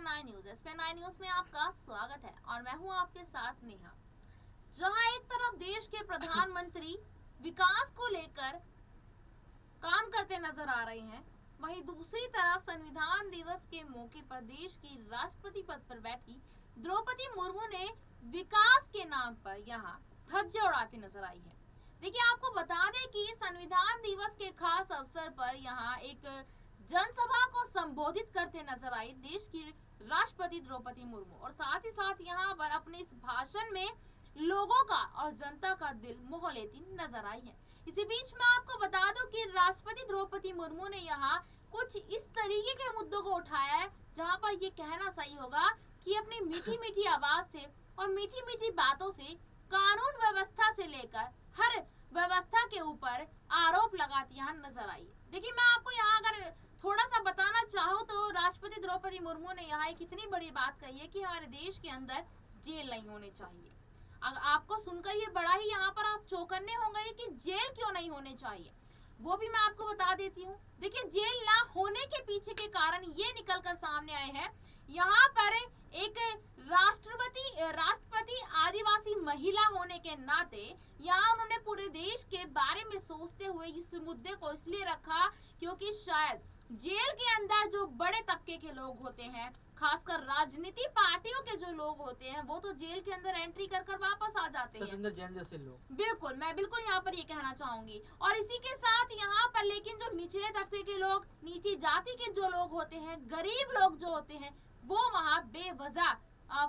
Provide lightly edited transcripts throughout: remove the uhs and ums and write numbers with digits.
SPN9 news. SPN9 news में आपका स्वागत है और मैं हूं आपके साथ नेहा। जहां एक तरफ देश के प्रधानमंत्री विकास को लेकर काम करते नजर आ रहे हैं, वहीं दूसरी तरफ संविधान दिवस के मौके पर देश की राष्ट्रपति पद पर बैठी द्रौपदी मुर्मू ने विकास के नाम पर यहां धज्जियां उड़ाती नजर आई है। देखिए, आपको बता दें कि संविधान दिवस के खास अवसर पर यहां एक जनसभा को संबोधित करते नजर आई देश की राष्ट्रपति द्रौपदी मुर्मू, और साथ ही साथ यहाँ पर अपने इस भाषण में लोगों का और जनता का दिल मोह लेती नजर आई है। इसी बीच में आपको बता दूं कि राष्ट्रपति द्रौपदी मुर्मू ने यहाँ कुछ इस तरीके के मुद्दों को उठाया है जहाँ पर ये कहना सही होगा कि अपनी मीठी मीठी आवाज से और मीठी मीठी बातों से कानून व्यवस्था से लेकर हर व्यवस्था के ऊपर आरोप लगाती यहाँ नजर आई। देखिए, मैं आपको यहाँ अगर थोड़ा सा बताना चाहूँ तो राष्ट्रपति द्रौपदी मुर्मू ने यहाँ एक इतनी बड़ी बात कही है कि हमारे देश के अंदर जेल नहीं होने चाहिए। आपको सुनकर ये बड़ा ही यहाँ पर आप चौकन्ने होंगे कि जेल क्यों नहीं होने चाहिए, वो भी मैं आपको बता देती हूँ। देखिए, जेल ना होने के पीछे के कारण ये निकल कर सामने आए हैं। यहाँ पर एक राष्ट्रपति आदिवासी महिला होने के नाते यहाँ उन्होंने पूरे देश के बारे में सोचते हुए इस मुद्दे को इसलिए रखा क्योंकि शायद जेल के अंदर जो बड़े तबके के लोग होते हैं, खासकर राजनीति पार्टियों के जो लोग होते हैं, वो तो जेल के अंदर एंट्री कर कर वापस आ जाते हैं। सतेंद्र जैन जैसे लोग। मैं बिल्कुल यहाँ पर ये कहना चाहूंगी। और इसी के साथ यहाँ पर लेकिन जो निचले तबके के लोग, नीची जाति के जो लोग होते हैं, गरीब लोग जो होते हैं, वो वहाँ बेवजह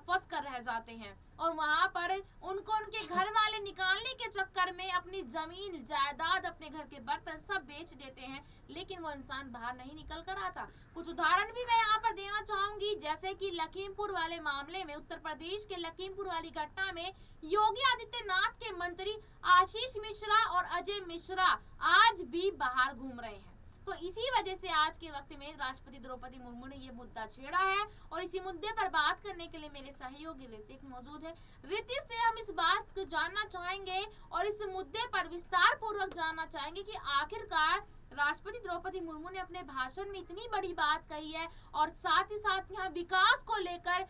फंस कर रह जाते हैं और वहाँ पर उनको उनके घर वाले निकालने के चक्कर में अपनी जमीन जायदाद, अपने घर के बर्तन सब बेच देते हैं, लेकिन वो इंसान बाहर नहीं निकल कर आता। कुछ उदाहरण भी मैं यहाँ पर देना चाहूंगी, जैसे कि लखीमपुर वाले मामले में, उत्तर प्रदेश के लखीमपुर वाली घटना में योगी आदित्यनाथ के मंत्री आशीष मिश्रा और अजय मिश्रा आज भी बाहर घूम रहे हैं। तो इसी वजह से आज के वक्त में राष्ट्रपति द्रौपदी मुर्मू ने ये मुद्दा छेड़ा है और इसी मुद्दे पर बात करने के लिए मेरे सहयोगी ऋतिक मौजूद है। ऋतिक से हम इस बात को जानना चाहेंगे और इस मुद्दे पर विस्तार पूर्वक जानना चाहेंगे कि आखिरकार राष्ट्रपति द्रौपदी मुर्मू ने अपने भाषण में इतनी बड़ी बात कही है और साथ ही साथ यहाँ विकास को लेकर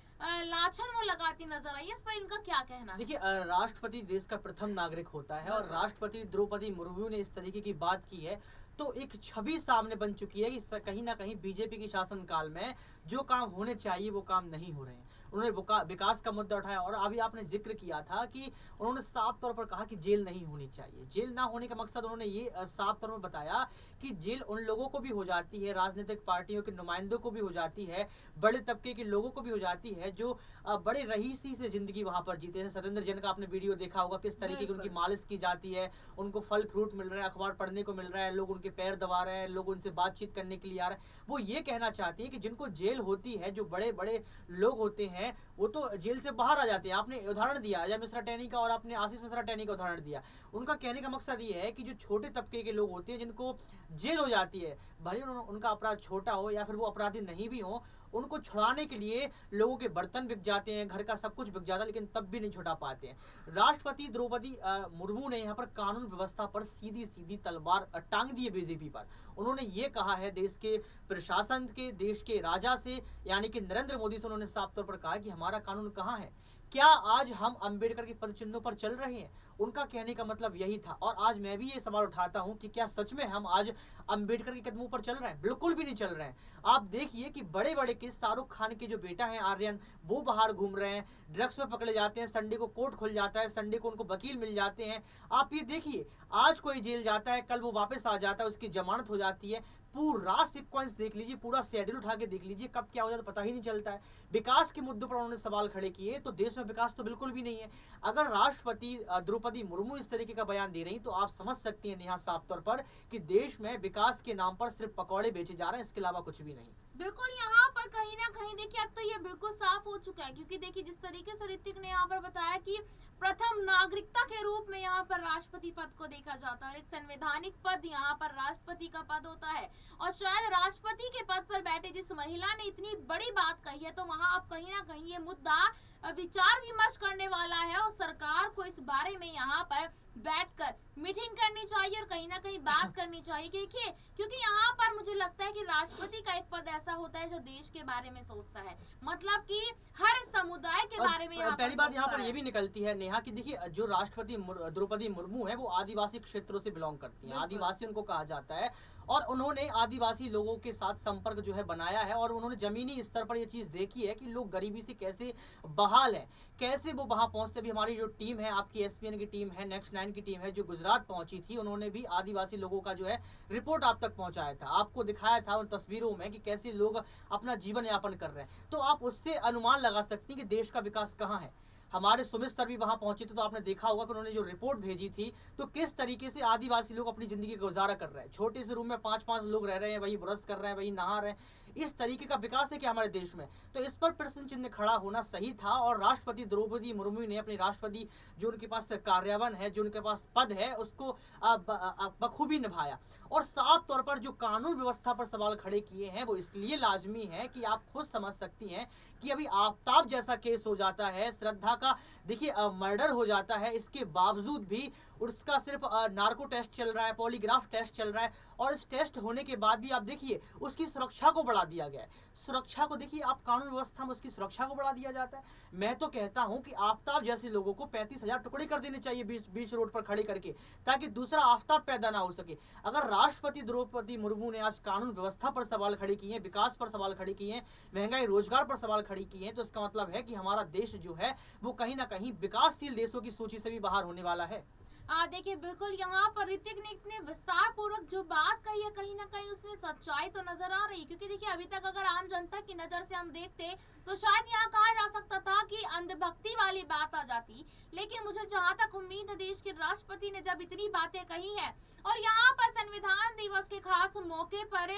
लाछन वो लगाती नजर आई है, इस पर इनका क्या कहना है? देखिए, राष्ट्रपति देश का प्रथम नागरिक होता है और राष्ट्रपति द्रौपदी मुर्मू ने इस तरीके की बात की है तो एक छवि सामने बन चुकी है कि कहीं ना कहीं बीजेपी की शासनकाल में जो काम होने चाहिए वो काम नहीं हो रहे हैं। उन्होंने विकास का मुद्दा उठाया और अभी आपने जिक्र किया था कि उन्होंने साफ तौर पर कहा कि जेल नहीं होनी चाहिए। जेल ना होने का मकसद उन्होंने ये साफ तौर पर बताया कि जेल उन लोगों को भी हो जाती है, राजनीतिक पार्टियों के नुमाइंदों को भी हो जाती है, बड़े तबके के लोगों को भी हो जाती है जो बड़े रईसी से जिंदगी वहां पर जीते हैं। सतेंद्र जैन का आपने वीडियो देखा होगा, किस तरीके की उनकी मालिश की जाती है, उनको फल फ्रूट मिल रहा है, अखबार पढ़ने को मिल रहा है, लोग उनके पैर दबा रहे हैं, लोग उनसे बातचीत करने के लिए आ रहे हैं। वो ये कहना चाहती है कि जिनको जेल होती है, जो बड़े बड़े लोग होते हैं, वो तो जेल से बाहर आ जाते हैं। आपने उदाहरण दिया अजय मिश्रा टैनी का और आपने आशीष मिश्रा टैनी का उदाहरण दिया। उनका कहने का मकसद ये है कि जो छोटे तबके के लोग होते हैं जिनको जेल हो जाती है, भले उनका अपराध छोटा हो या फिर वो अपराधी नहीं भी हो, उनको छुड़ाने के लिए लोगों के बर्तन बिक जाते हैं, घर का सब कुछ बिक जाता है, लेकिन तब भी नहीं छुड़ा पाते हैं। राष्ट्रपति द्रौपदी मुर्मू ने यहाँ पर कानून व्यवस्था पर सीधी सीधी तलवार टांग दी है बीजेपी पर। उन्होंने ये कहा है देश के प्रशासन के, देश के राजा से यानी कि नरेंद्र मोदी से उन्होंने साफ तौर पर कहा कि हमारा कानून कहाँ है, क्या आज हम अंबेडकर के पद चिन्हों पर चल रहे हैं? उनका कहने का मतलब यही था। और आज मैं भी ये सवाल उठाता हूं कि क्या सच में हम आज अंबेडकर के कदमों पर चल रहे हैं? बिल्कुल भी नहीं चल रहे हैं। आप देखिए कि बड़े बड़े केस, शाहरुख खान के जो बेटा है आर्यन, वो बाहर घूम रहे हैं, ड्रग्स में पकड़े जाते हैं, संडे को कोर्ट खुल जाता है, संडे को उनको वकील मिल जाते हैं। आप ये देखिए, आज कोई जेल जाता है, कल वो वापस आ जाता है, उसकी जमानत हो जाती है। पूरा सीक्वेंस देख लीजिए, पूरा शेड्यूल उठा के देख लीजिए, कब क्या हो जाता है पता ही नहीं चलता है। विकास के मुद्दों पर उन्होंने सवाल खड़े किए तो देश में विकास तो बिल्कुल भी नहीं है। अगर राष्ट्रपति द्रौपदी मुर्मू इस तरीके का बयान दे रही तो आप समझ सकती हैं नेहा साफ तौर पर कि देश में विकास के नाम पर सिर्फ पकौड़े बेचे जा रहे हैं, इसके अलावा कुछ भी नहीं। बिल्कुल, यहाँ पर कहीं ना कहीं देखिए अब तो ये बिल्कुल साफ हो चुका है, क्योंकि देखिए जिस तरीके से ऋतिक ने यहाँ पर बताया कि प्रथम नागरिकता के रूप में यहाँ पर राष्ट्रपति पद को देखा जाता है, एक संवैधानिक पद यहाँ पर राष्ट्रपति का पद होता है और शायद राष्ट्रपति के पद पर बैठे जिस महिला ने इतनी बड़ी बात कही है तो वहाँ अब कहीं ना कहीं ये मुद्दा विचार विमर्श करने वाला है और सरकार को इस बारे में यहाँ पर बैठकर मीटिंग करनी चाहिए और कहीं ना कहीं बात करनी चाहिए। देखिए, क्योंकि यहाँ पर मुझे लगता है कि राष्ट्रपति का एक पद ऐसा होता है जो देश के बारे में सोचता है, मतलब कि हर समुदाय के बारे में यहाँ पहली बात यहाँ पर ये भी निकलती है नेहा कि देखिए, जो राष्ट्रपति द्रौपदी मुर्मू है वो आदिवासी क्षेत्रों से बिलोंग करती हैं, आदिवासी उनको कहा जाता है, और उन्होंने आदिवासी लोगों के साथ संपर्क जो है बनाया है, और उन्होंने जमीनी स्तर पर ये चीज देखी है कि लोग गरीबी से कैसे बहाल है, कैसे वो वहां पहुंचते। भी हमारी जो टीम है, आपकी एसपीएन की टीम है, नेक्स्ट 9 की टीम है, जो गुजरात पहुंची थी, उन्होंने भी आदिवासी लोगों का जो है रिपोर्ट आप तक पहुंचाया था, आपको दिखाया था उन तस्वीरों में कि कैसे लोग अपना जीवन यापन कर रहे हैं। तो आप उससे अनुमान लगा सकती हैं कि देश का विकास कहाँ है। हमारे सुमित सर भी वहां पहुंचे थे, तो आपने देखा होगा कि उन्होंने जो रिपोर्ट भेजी थी, तो किस तरीके से आदिवासी लोग अपनी जिंदगी का गुजारा कर रहे हैं। छोटे से रूम में 5-5 लोग रह रहे हैं, वही ब्रश कर रहे हैं, वही नहा रहे हैं। इस तरीके का विकास है कि हमारे देश में, तो इस पर प्रश्न चिन्ह खड़ा होना सही था। और राष्ट्रपति द्रौपदी मुर्मू ने अपनी राष्ट्रपति जो उनके पास कार्यावन है, जो उनके पास पद है, उसको बखूबी निभाया। और साफ तौर पर जो कानून व्यवस्था पर सवाल खड़े किए हैं वो इसलिए लाजमी है कि आप खुद समझ सकती हैं कि अभी आफ्ताब जैसा केस हो जाता है, श्रद्धा का देखिए मर्डर हो जाता है, इसके बावजूद भी उसका सिर्फ नार्को टेस्ट चल रहा है, पॉलीग्राफ टेस्ट चल रहा है, और इस टेस्ट होने के बाद भी आप देखिए उसकी सुरक्षा को बढ़ा दिया गया है। सुरक्षा को देखिए, आप कानून व्यवस्था में उसकी सुरक्षा को बढ़ा दिया जाता है। मैं तो कहता हूं कि आफ्ताब जैसे लोगों को 35,000 टुकड़े कर देने चाहिए बीच रोड पर खड़े करके, ताकि दूसरा आफ्ताब पैदा ना हो सके। अगर राष्ट्रपति द्रौपदी मुर्मू ने आज कानून व्यवस्था पर सवाल खड़े किए हैं, विकास पर सवाल खड़े किए हैं, महंगाई रोजगार पर सवाल खड़ी किए हैं, तो इसका मतलब है कि हमारा देश जो है वो कहीं ना कहीं विकासशील देशों की सूची से भी बाहर होने वाला है। देखिए, बिल्कुल यहाँ पर ऋतिक ने इतने विस्तार पूर्वक जो बात कही है, कहीं ना कहीं उसमें सच्चाई तो नजर आ रही है। क्योंकि देखिए, अभी तक अगर आम जनता की नजर से हम देखते तो शायद यहाँ कहा जा सकता था कि अंधभक्ति वाली बात आ जाती, लेकिन मुझे जहाँ तक उम्मीद है, देश के राष्ट्रपति ने जब इतनी बातें कही है और यहाँ पर संविधान दिवस के खास मौके पर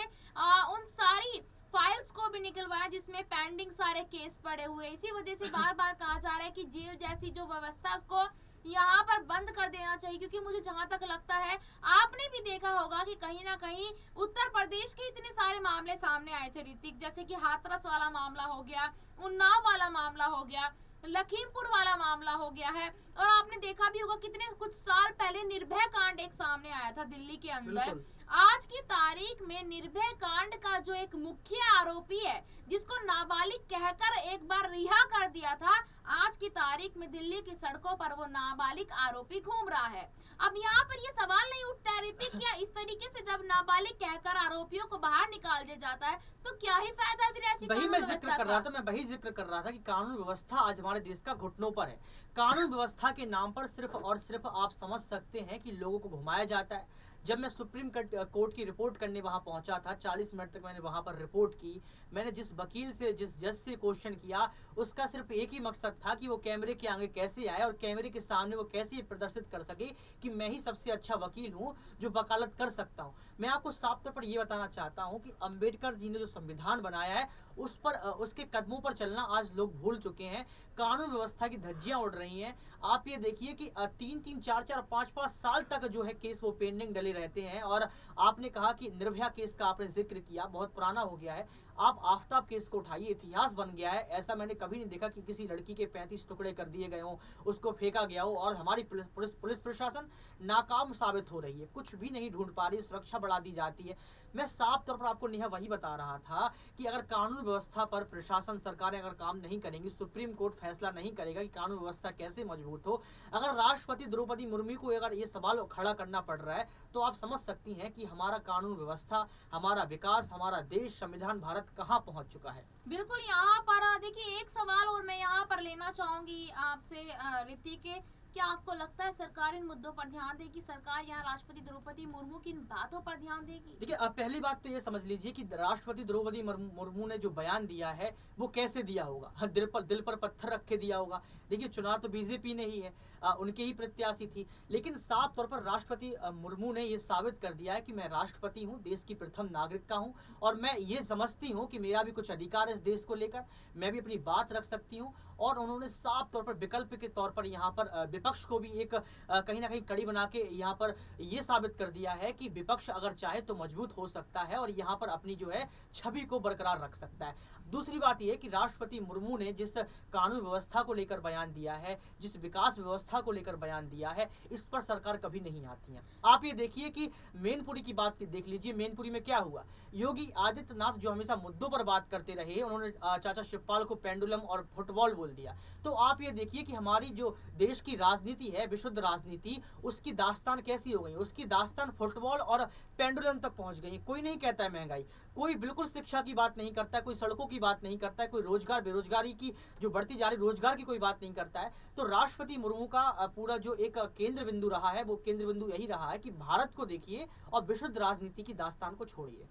उन सारी फाइल्स को भी निकलवाया जिसमें पेंडिंग सारे केस पड़े हुए, इसी वजह से बार बार कहा जा रहा है कि जेल जैसी जो व्यवस्था उसको यहाँ पर बंद कर देना चाहिए। क्योंकि मुझे जहाँ तक लगता है, आपने भी देखा होगा कि कहीं ना कहीं उत्तर प्रदेश के इतने सारे मामले सामने आए थे ऋतिक, जैसे कि हाथरस वाला मामला हो गया, उन्नाव वाला मामला हो गया, लखीमपुर वाला मामला हो गया है, और आपने देखा भी होगा कितने कुछ साल पहले निर्भया कांड एक सामने आया था दिल्ली के अंदर। आज की तारीख में निर्भया कांड का जो एक मुख्य आरोपी है, जिसको नाबालिग कहकर एक बार रिहा कर दिया था, आज की तारीख में दिल्ली की सड़कों पर वो नाबालिग आरोपी घूम रहा है। अब यहाँ पर ये सवाल नहीं उठता है ऋतिक, क्या इस तरीके से जब नाबालिग कहकर आरोपियों को बाहर निकाल दिया जाता है तो क्या ही फायदा फिर ऐसी वही मैं जिक्र कर रहा था, मैं वही जिक्र कर रहा था कि कानून व्यवस्था आज हमारे देश का घुटनों पर है। कानून व्यवस्था के नाम पर सिर्फ और सिर्फ आप समझ सकते हैं कि लोगों को घुमाया जाता है। जब मैं सुप्रीम कोर्ट की रिपोर्ट करने वहां पहुंचा था, 40 मिनट तक मैंने वहां पर रिपोर्ट की। मैंने जिस वकील से, जिस जज से क्वेश्चन किया, उसका सिर्फ एक ही मकसद था कि वो कैमरे के आगे कैसे आए और कैमरे के सामने वो कैसे प्रदर्शित कर सके कि मैं ही सबसे अच्छा वकील हूं जो वकालत कर सकता हूं। मैं आपको साफ तौर पर यह बताना चाहता हूं कि अंबेडकर जी ने जो संविधान बनाया है उस पर, उसके कदमों पर चलना आज लोग भूल चुके हैं। कानून व्यवस्था की धज्जियां उड़ रही हैं। आप ये देखिए कि 3-3, 4-4, 5-5 साल तक जो है केस वो पेंडिंग डले रहते हैं। और आपने कहा कि निर्भया केस का आपने जिक्र किया, बहुत पुराना हो गया है। आप आफ्ताब केस को उठाइए, इतिहास बन गया है। ऐसा मैंने कभी नहीं देखा कि किसी लड़की के 35 टुकड़े कर दिए गए हों, उसको फेंका गया हो, और हमारी पुलिस प्रशासन नाकाम साबित हो रही है, कुछ भी नहीं ढूंढ पा रही, सुरक्षा बढ़ा दी जाती है। मैं साफ तौर पर आपको नेहा वही बता रहा था कि अगर कानून व्यवस्था पर प्रशासन, सरकारें अगर काम नहीं करेंगी, सुप्रीम कोर्ट फैसला नहीं करेगा कि कानून व्यवस्था कैसे मजबूत हो, अगर राष्ट्रपति द्रौपदी मुर्मू को अगर ये सवाल खड़ा करना पड़ रहा है, तो आप समझ सकती हैं कि हमारा कानून व्यवस्था, हमारा विकास, हमारा देश, संविधान भारत कहाँ पहुंच चुका है। बिल्कुल, यहाँ पर देखिए एक सवाल और मैं यहाँ पर लेना चाहूंगी आपसे ऋतिक, क्या आपको लगता है सरकार इन मुद्दों पर ध्यान देगी? सरकार यहाँ राष्ट्रपति द्रौपदी मुर्मू की इन बातों पर ध्यान देगी? देखिए, पहली बात तो ये समझ लीजिए कि राष्ट्रपति द्रौपदी मुर्मू ने जो बयान दिया है वो कैसे दिया होगा। दिल पर पत्थर रख के दिया होगा। देखिए, चुनाव तो बीजेपी ने ही है, उनके ही प्रत्याशी थी, लेकिन साफ तौर पर राष्ट्रपति मुर्मू ने ये साबित कर दिया है कि मैं राष्ट्रपति हूँ, देश की प्रथम नागरिकता हूँ, और मैं ये समझती हूँ कि मेरा भी कुछ अधिकार है इस देश को लेकर, मैं भी अपनी बात रख सकती हूँ। और उन्होंने साफ तौर पर विकल्प के तौर पर यहाँ पर विपक्ष को भी एक कहीं ना कहीं कड़ी बना के यहाँ पर ये साबित कर दिया है कि विपक्ष अगर चाहे तो मजबूत हो सकता है और यहाँ पर अपनी जो है छवि को बरकरार रख सकता है। दूसरी बात यह कि राष्ट्रपति मुर्मू ने जिस कानून व्यवस्था को लेकर बयान दिया है, जिस विकास व्यवस्था को लेकर बयान दिया है, इस पर सरकार कभी नहीं आती है। आप ये देखिए कि मैनपुरी की बात देख लीजिए, मैनपुरी में क्या हुआ। योगी आदित्यनाथ जो हमेशा मुद्दों पर बात करते रहे, उन्होंने चाचा शिवपाल को पेंडुलम और फुटबॉल बोल दिया। तो आप ये देखिए कि हमारी जो देश की राजनीति है, विशुद्ध राजनीति, उसकी दास्तान कैसी हो गई। उसकी दास्तान फुटबॉल और पेंडुलम तक पहुंच गई। कोई नहीं कहता है महंगाई, कोई बिल्कुल शिक्षा की बात नहीं करता है, कोई सड़कों की बात नहीं करता है, कोई रोजगार बेरोजगारी की जो बढ़ती जा रही रोजगार की कोई बात नहीं करता है। तो राष्ट्रपति मुर्मू का पूरा जो एक केंद्र बिंदु रहा है, वो केंद्र बिंदु यही रहा है कि भारत को देखिए और विशुद्ध राजनीति की दास्तान को छोड़िए।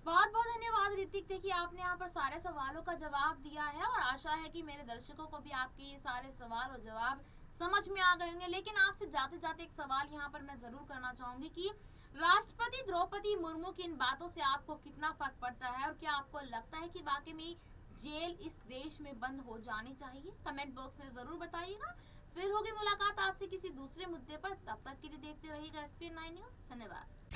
बहुत बहुत धन्यवाद ऋतिक। देखिए आपने यहाँ पर सारे सवालों का जवाब दिया है और आशा है कि मेरे दर्शकों को भी आपके ये सारे सवाल और जवाब समझ में आ गए होंगे। लेकिन आपसे जाते जाते एक सवाल यहाँ पर मैं जरूर करना चाहूंगी कि राष्ट्रपति द्रौपदी मुर्मू की इन बातों से आपको कितना फर्क पड़ता है और क्या आपको लगता है कि वाकई में जेल इस देश में बंद हो जानी चाहिए? कमेंट बॉक्स में जरूर बताइएगा। फिर होगी मुलाकात आपसे किसी दूसरे मुद्दे पर। तब तक के लिए देखते रहिएगा SPN9 न्यूज। धन्यवाद।